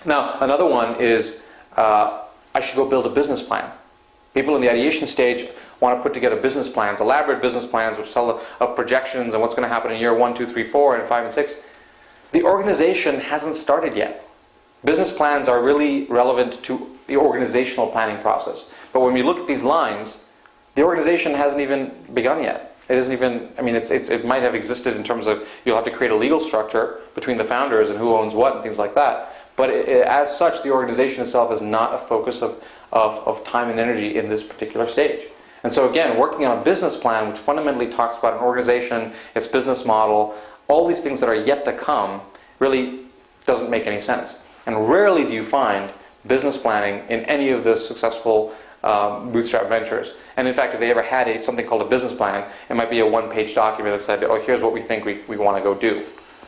Now, another one is I should go build a business plan. People in the ideation stage want to put together business plans, elaborate business plans, which tell of projections and what's going to happen in year 1, 2, 3, 4, and 5, and 6. The organization hasn't started yet. Business plans are really relevant to the organizational planning process. But when we look at these lines, the organization hasn't even begun yet. It isn't even, I mean, it might have existed in terms of you'll have to create a legal structure between the founders and who owns what and things like that. But as such, the organization itself is not a focus of time and energy in this particular stage. And so again, working on a business plan which fundamentally talks about an organization, its business model, all these things that are yet to come really doesn't make any sense. And rarely do you find business planning in any of the successful bootstrap ventures. And in fact, if they ever had something called a business plan, it might be a one-page document that said, oh, here's what we think we want to go do.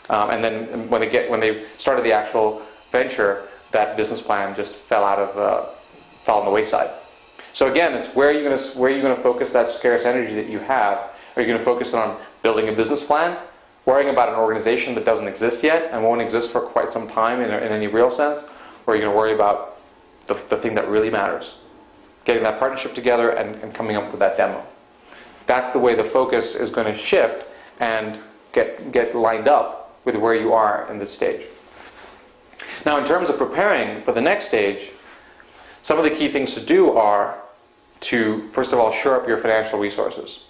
And then when they started the actual venture, that business plan just fell on the wayside. So again, it's where are you going to focus that scarce energy that you have? Are you going to focus on building a business plan, worrying about an organization that doesn't exist yet and won't exist for quite some time in any real sense? Or are you going to worry about the thing that really matters? Getting that partnership together and coming up with that demo. That's the way the focus is going to shift and get lined up with where you are in this stage. Now, in terms of preparing for the next stage, some of the key things to do are to, first of all, shore up your financial resources.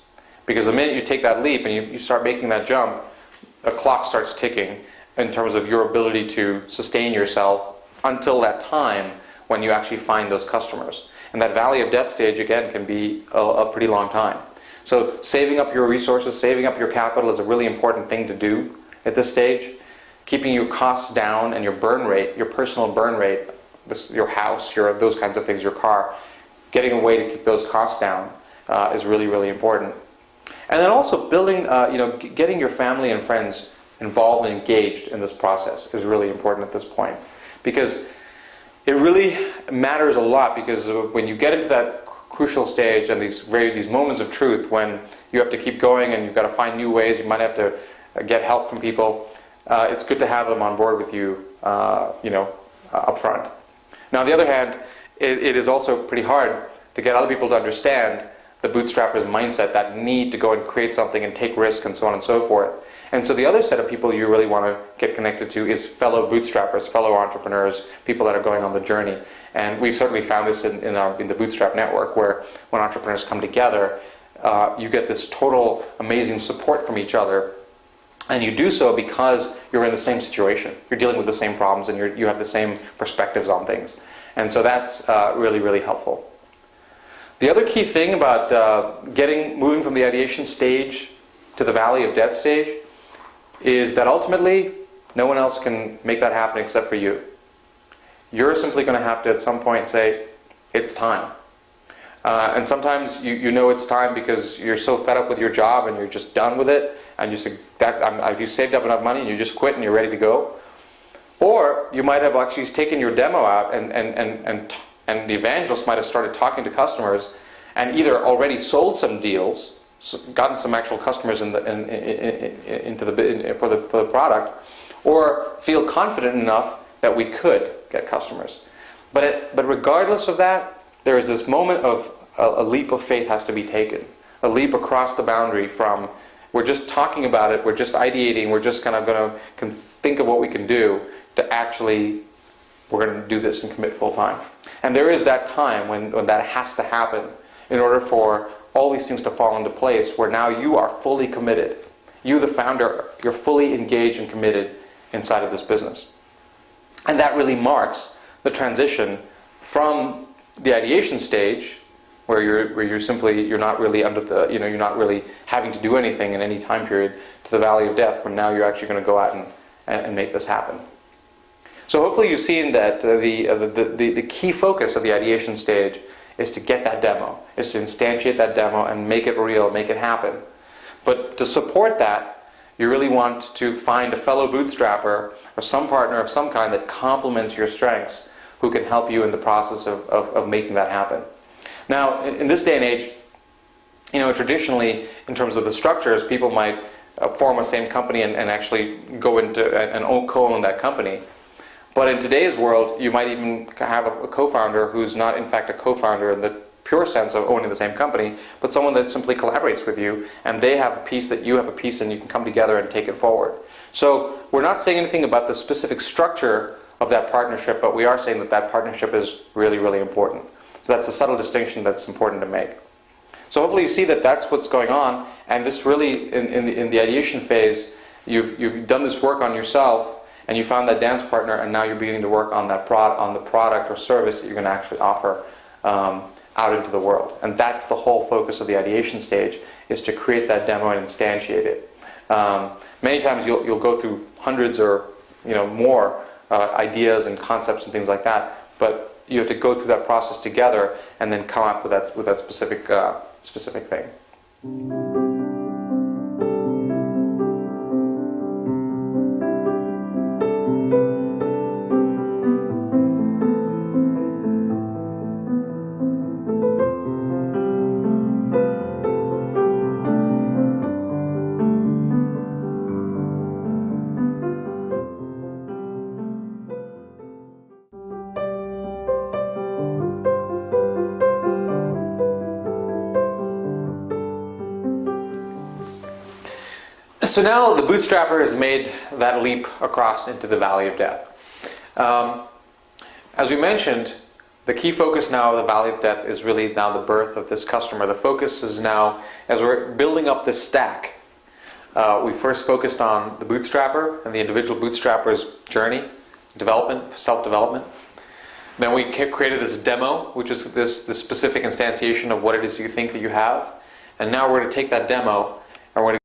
Because the minute you take that leap and you start making that jump, a clock starts ticking in terms of your ability to sustain yourself until that time when you actually find those customers. And that valley of death stage, again, can be a pretty long time. So saving up your resources, saving up your capital is a really important thing to do at this stage. Keeping your costs down and your burn rate, your personal burn rate, your house, those kinds of things, your car, getting a way to keep those costs down is really, really important. And then also building, getting your family and friends involved and engaged in this process is really important at this point. Because it really matters a lot, because when you get into that crucial stage and these moments of truth when you have to keep going and you've got to find new ways, you might have to get help from people, it's good to have them on board with you, up front. Now, on the other hand, it is also pretty hard to get other people to understand the bootstrapper's mindset, that need to go and create something and take risks and so on and so forth. And so the other set of people you really want to get connected to is fellow bootstrappers, fellow entrepreneurs, people that are going on the journey. And we've certainly found this in the Bootstrap network, where when entrepreneurs come together, you get this total amazing support from each other. And you do so because you're in the same situation. You're dealing with the same problems and you have the same perspectives on things. And so that's really, really helpful. The other key thing about moving from the ideation stage to the valley of death stage is that ultimately no one else can make that happen except for you. You're simply going to have to at some point say, it's time. And sometimes you know it's time because you're so fed up with your job and you're just done with it, and you say, you saved up enough money and you just quit and you're ready to go. Or you might have actually taken your demo out and the evangelist might have started talking to customers and either already sold some deals, gotten some actual customers for the product, or feel confident enough that we could get customers. But regardless of that, there is this moment of a leap of faith has to be taken, a leap across the boundary from we're just talking about it, we're just ideating, we're just kind of going to think of what we can do, to actually we're going to do this and commit full time. And there is that time when that has to happen in order for all these things to fall into place, where now you are fully committed. You, the founder, you're fully engaged and committed inside of this business. And that really marks the transition from the ideation stage, where you're not really under the, you're not really having to do anything in any time period, to the valley of death, where now you're actually going to go out and make this happen. So hopefully you've seen that the key focus of the ideation stage is to get that demo, is to instantiate that demo and make it real, make it happen. But to support that, you really want to find a fellow bootstrapper or some partner of some kind that complements your strengths, who can help you in the process of making that happen. Now, in this day and age, traditionally, in terms of the structures, people might form a same company and actually go into and co-own that company. But in today's world, you might even have a co-founder who's not in fact a co-founder in the pure sense of owning the same company, but someone that simply collaborates with you, and they have a piece that you have a piece, and you can come together and take it forward. So we're not saying anything about the specific structure of that partnership, but we are saying that that partnership is really, really important. So that's a subtle distinction that's important to make. So hopefully you see that that's what's going on, and this really, in the ideation phase, you've done this work on yourself, and you found that dance partner, and now you're beginning to work on that on the product or service that you're going to actually offer out into the world. And that's the whole focus of the ideation stage, is to create that demo and instantiate it. Many times you'll go through hundreds or more ideas and concepts and things like that, but you have to go through that process together and then come up with that specific thing. So now the bootstrapper has made that leap across into the valley of death. As we mentioned, the key focus now of the valley of death is really now the birth of this customer. The focus is now, as we're building up this stack, we first focused on the bootstrapper and the individual bootstrapper's journey, development, self-development. Then we created this demo, which is this specific instantiation of what it is you think that you have. And now we're going to take that demo and we're going to